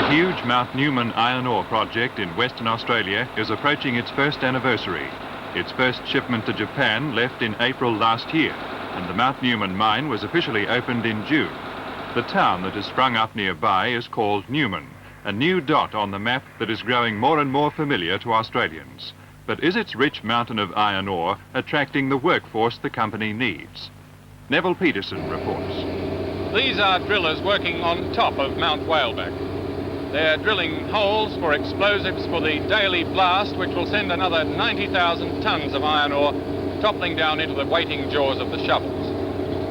The huge Mount Newman iron ore project in Western Australia is approaching its first anniversary. Its first shipment to Japan left in April last year, and the Mount Newman mine was officially opened in June. The town that has sprung up nearby is called Newman, a new dot on the map that is growing more and more familiar to Australians. But is its rich mountain of iron ore attracting the workforce the company needs? Neville Peterson reports. These are drillers working on top of Mount Whaleback. They're drilling holes for explosives for the daily blast, which will send another 90,000 tons of iron ore toppling down into the waiting jaws of the shovels.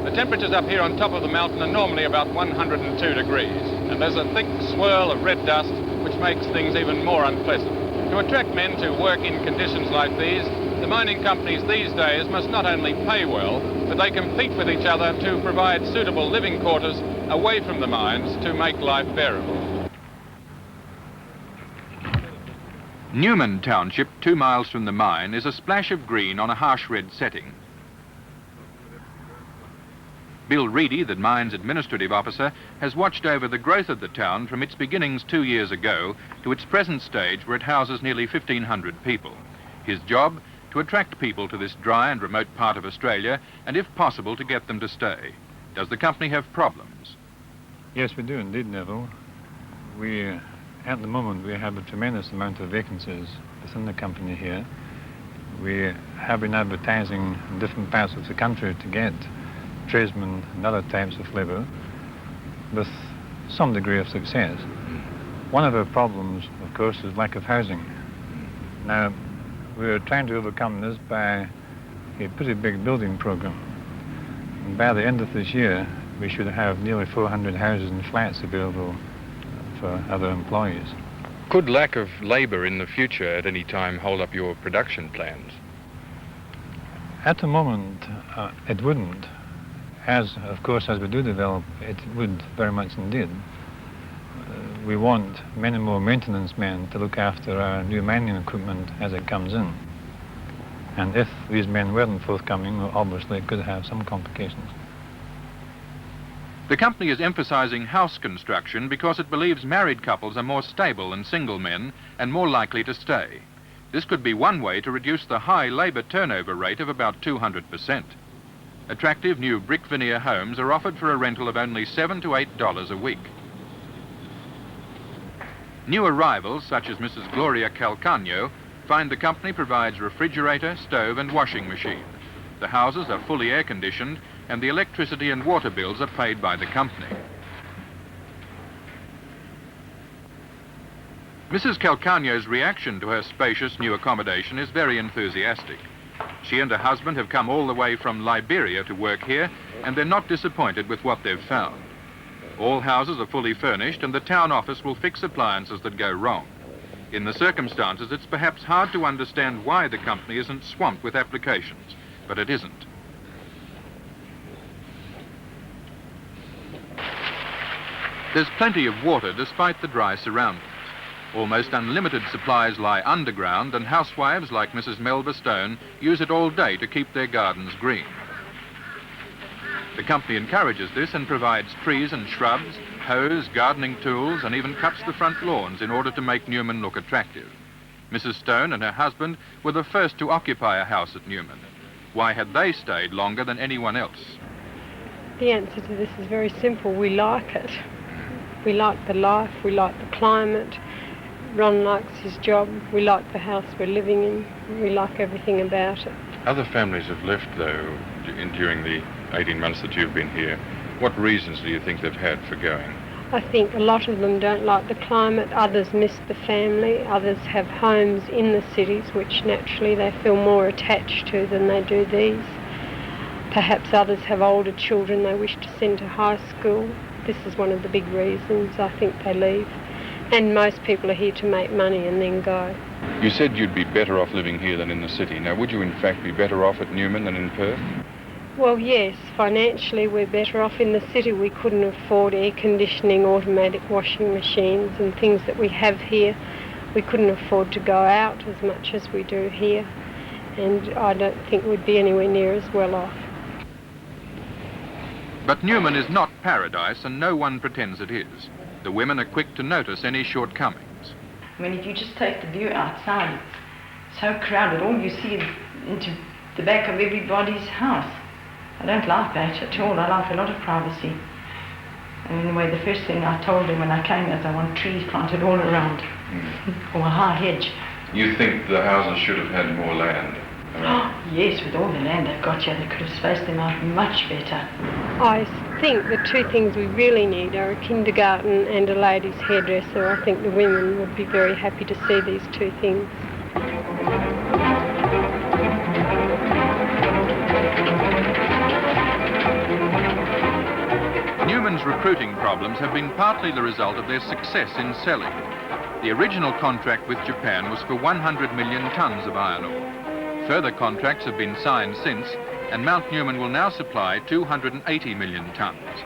The temperatures up here on top of the mountain are normally about 102 degrees, and there's a thick swirl of red dust which makes things even more unpleasant. To attract men to work in conditions like these, the mining companies these days must not only pay well, but they compete with each other to provide suitable living quarters away from the mines to make life bearable. Newman Township, 2 miles from the mine, is a splash of green on a harsh red setting. Bill Reedy, the mine's administrative officer, has watched over the growth of the town from its beginnings 2 years ago to its present stage where it houses nearly 1,500 people. His job, to attract people to this dry and remote part of Australia and, if possible, to get them to stay. Does the company have problems? Yes, we do indeed, Neville. At the moment, we have a tremendous amount of vacancies within the company here. We have been advertising in different parts of the country to get tradesmen and other types of labour with some degree of success. One of our problems, of course, is lack of housing. Now, we're trying to overcome this by a pretty big building programme. And by the end of this year, we should have nearly 400 houses and flats available for other employees. Could lack of labour in the future at any time hold up your production plans? At the moment, it wouldn't. As we do develop, it would very much indeed. We want many more maintenance men to look after our new mining equipment as it comes in. And if these men weren't forthcoming, well, obviously it could have some complications. The company is emphasising house construction because it believes married couples are more stable than single men and more likely to stay. This could be one way to reduce the high labour turnover rate of about 200%. Attractive new brick veneer homes are offered for a rental of only $7 to $8 a week. New arrivals, such as Mrs. Gloria Calcagno, find the company provides refrigerator, stove and washing machine. The houses are fully air-conditioned and the electricity and water bills are paid by the company. Mrs. Calcagno's reaction to her spacious new accommodation is very enthusiastic. She and her husband have come all the way from Liberia to work here, and they're not disappointed with what they've found. All houses are fully furnished and the town office will fix appliances that go wrong. In the circumstances, it's perhaps hard to understand why the company isn't swamped with applications, but it isn't. There's plenty of water despite the dry surroundings. Almost unlimited supplies lie underground and housewives like Mrs. Melba Stone use it all day to keep their gardens green. The company encourages this and provides trees and shrubs, hoes, gardening tools and even cuts the front lawns in order to make Newman look attractive. Mrs. Stone and her husband were the first to occupy a house at Newman. Why had they stayed longer than anyone else? The answer to this is very simple. We like it. We like the life, we like the climate. Ron likes his job, we like the house we're living in, we like everything about it. Other families have left, though, during the 18 months that you've been here. What reasons do you think they've had for going? I think a lot of them don't like the climate, others miss the family, others have homes in the cities which naturally they feel more attached to than they do these. Perhaps others have older children they wish to send to high school. This is one of the big reasons I think they leave. And most people are here to make money and then go. You said you'd be better off living here than in the city. Now, would you in fact be better off at Newman than in Perth? Well, yes. Financially, we're better off. In the city, we couldn't afford air conditioning, automatic washing machines and things that we have here. We couldn't afford to go out as much as we do here. And I don't think we'd be anywhere near as well off. But Newman is not paradise, and no one pretends it is. The women are quick to notice any shortcomings. I mean, if you just take the view outside, it's so crowded, all you see is into the back of everybody's house. I don't like that at all. I like a lot of privacy. And anyway, the first thing I told him when I came is I want trees planted all around, or a high hedge. You think the houses should have had more land? Yes, with all the land they've got here, they could have spaced them out much better. I think the two things we really need are a kindergarten and a ladies' hairdresser. I think the women would be very happy to see these two things. Newman's recruiting problems have been partly the result of their success in selling. The original contract with Japan was for 100 million tonnes of iron ore. Further contracts have been signed since, and Mount Newman will now supply 280 million tonnes.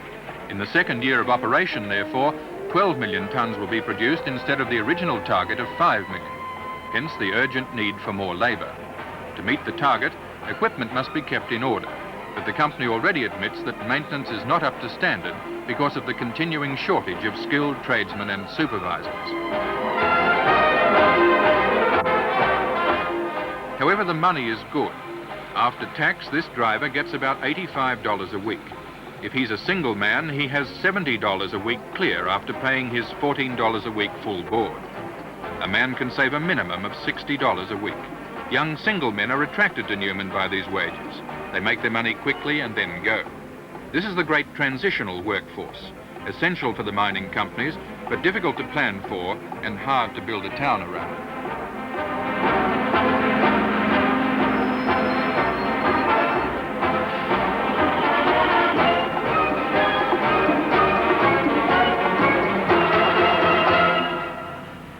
In the second year of operation, therefore, 12 million tonnes will be produced instead of the original target of 5 million. Hence the urgent need for more labour. To meet the target, equipment must be kept in order, but the company already admits that maintenance is not up to standard because of the continuing shortage of skilled tradesmen and supervisors. However, the money is good. After tax, this driver gets about $85 a week. If he's a single man, he has $70 a week clear after paying his $14 a week full board. A man can save a minimum of $60 a week. Young single men are attracted to Newman by these wages. They make their money quickly and then go. This is the great transitional workforce, essential for the mining companies, but difficult to plan for and hard to build a town around.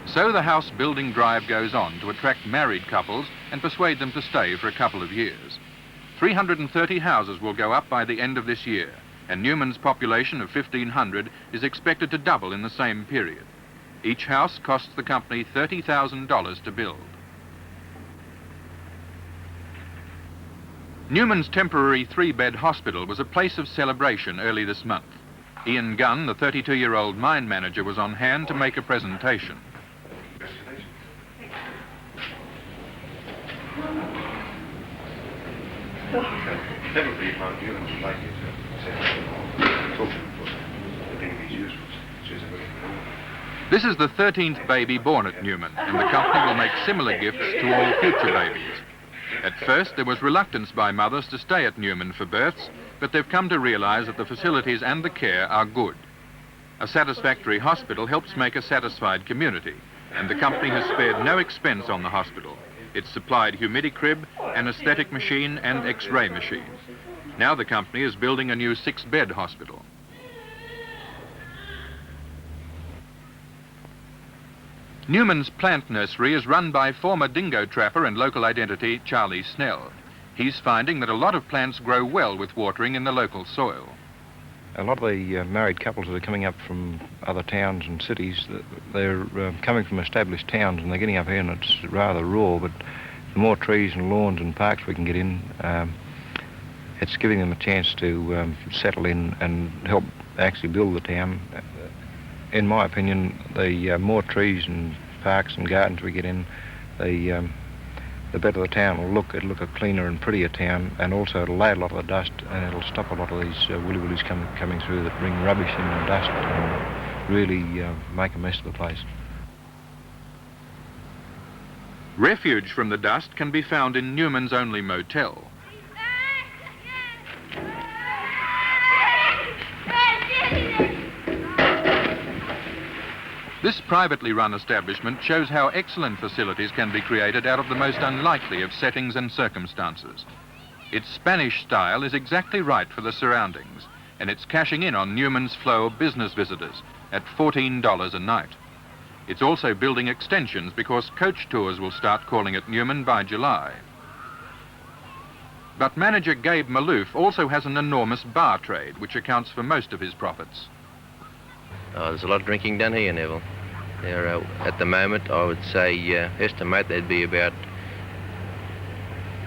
So the house building drive goes on to attract married couples and persuade them to stay for a couple of years. 330 houses will go up by the end of this year, and Newman's population of 1,500 is expected to double in the same period. Each house costs the company $30,000 to build. Newman's temporary 3-bed hospital was a place of celebration early this month. Ian Gunn, the 32-year-old mine manager, was on hand to make a presentation. Never believe how Newman would like you to talk to him for the thing he's used for. This is the 13th baby born at Newman, and the company will make similar gifts to all future babies. At first, there was reluctance by mothers to stay at Newman for births, but they've come to realize that the facilities and the care are good. A satisfactory hospital helps make a satisfied community, and the company has spared no expense on the hospital. It's supplied humidicrib, anaesthetic machine and X-ray machine. Now the company is building a new 6-bed hospital. Newman's plant nursery is run by former dingo trapper and local identity Charlie Snell. He's finding that a lot of plants grow well with watering in the local soil. A lot of the married couples that are coming up from other towns and cities, they're coming from established towns and they're getting up here and it's rather raw, but the more trees and lawns and parks we can get in, it's giving them a chance to settle in and help actually build the town. In my opinion, the more trees and parks and gardens we get in, the better the town will look. It'll look a cleaner and prettier town, and also it'll lay a lot of the dust and it'll stop a lot of these willy-willies coming through that bring rubbish in and dust and really make a mess of the place. Refuge from the dust can be found in Newman's only motel. This privately run establishment shows how excellent facilities can be created out of the most unlikely of settings and circumstances. Its Spanish style is exactly right for the surroundings, and it's cashing in on Newman's flow of business visitors at $14 a night. It's also building extensions because coach tours will start calling at Newman by July. But manager Gabe Malouf also has an enormous bar trade, which accounts for most of his profits. There's a lot of drinking done here, Neville. There, at the moment, I would say, estimate there'd be about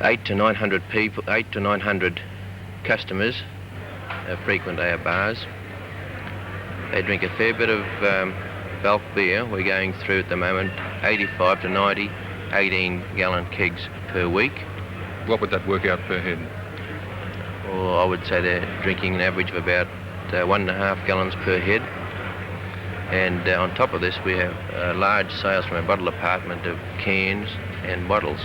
800 to 900 people, 800 to 900 customers frequent our bars. They drink a fair bit of bulk beer. We're going through at the moment 85 to 90 18-gallon kegs per week. What would that work out per head? Well, I would say they're drinking an average of about 1.5 gallons per head. And on top of this, we have large sales from our bottle department of cans and bottles.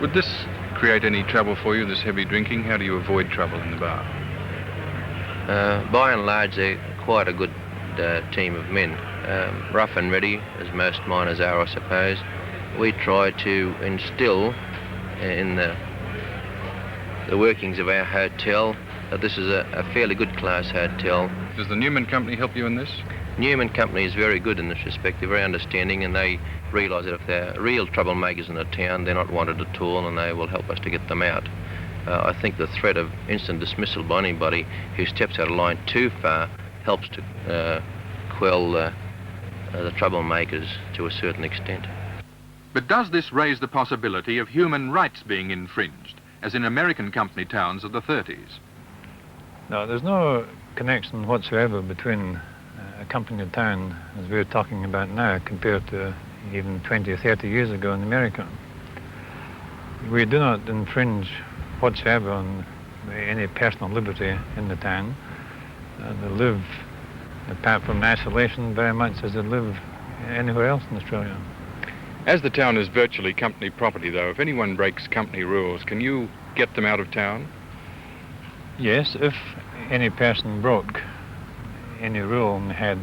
Would this create any trouble for you, this heavy drinking? How do you avoid trouble in the bar? By and large, they're quite a good team of men. Rough and ready, as most miners are, I suppose. We try to instill in the workings of our hotel that this is a fairly good class hotel. Does the Newman Company help you in this? Newman Company is very good in this respect. They're very understanding, and they realise that if they're real troublemakers in the town, they're not wanted at all, and they will help us to get them out. I think the threat of instant dismissal by anybody who steps out of line too far helps to quell the troublemakers to a certain extent. But does this raise the possibility of human rights being infringed, as in American company towns of the 30s? No, there's no connection whatsoever between a company town, as we're talking about now, compared to even 20 or 30 years ago in America. We do not infringe whatsoever on any personal liberty in the town. They live, apart from isolation, very much as they live anywhere else in Australia. As the town is virtually company property, though, if anyone breaks company rules, can you get them out of town? Yes, if any person broke any rule and had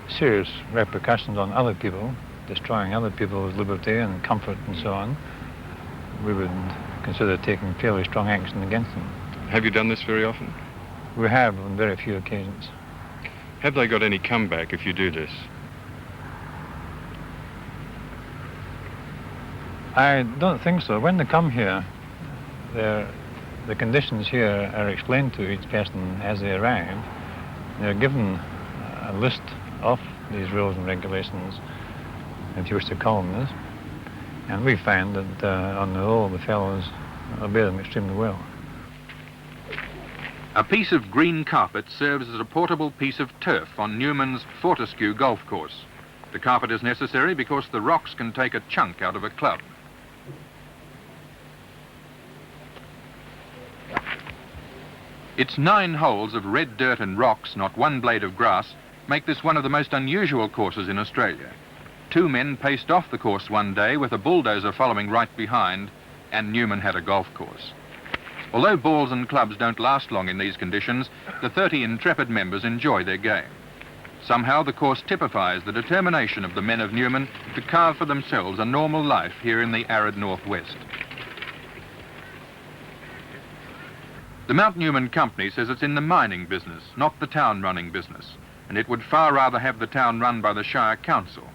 serious repercussions on other people, destroying other people's liberty and comfort and so on, we would consider taking fairly strong action against them. Have you done this very often? We have on very few occasions. Have they got any comeback if you do this? I don't think so. When they come here, the conditions here are explained to each person as they arrive. They're given a list of these rules and regulations, if you wish to call them this, and we find that on the whole the fellows obey them extremely well. A piece of green carpet serves as a portable piece of turf on Newman's Fortescue golf course. The carpet is necessary because the rocks can take a chunk out of a club. Its 9 holes of red dirt and rocks, not one blade of grass, make this one of the most unusual courses in Australia. 2 men paced off the course one day with a bulldozer following right behind, and Newman had a golf course. Although balls and clubs don't last long in these conditions, the 30 intrepid members enjoy their game. Somehow the course typifies the determination of the men of Newman to carve for themselves a normal life here in the arid northwest. The Mount Newman Company says it's in the mining business, not the town running business, and it would far rather have the town run by the Shire Council.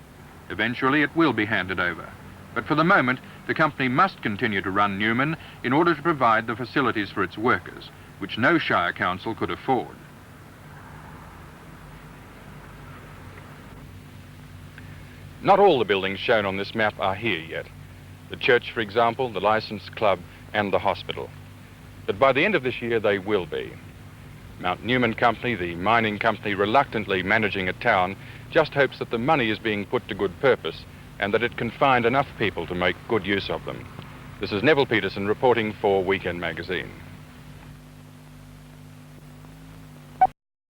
Eventually it will be handed over. But for the moment, the company must continue to run Newman in order to provide the facilities for its workers, which no Shire Council could afford. Not all the buildings shown on this map are here yet. The church, for example, the licensed club, and the hospital. But by the end of this year, they will be. Mount Newman Company, the mining company reluctantly managing a town, just hopes that the money is being put to good purpose and that it can find enough people to make good use of them. This is Neville Peterson reporting for Weekend Magazine.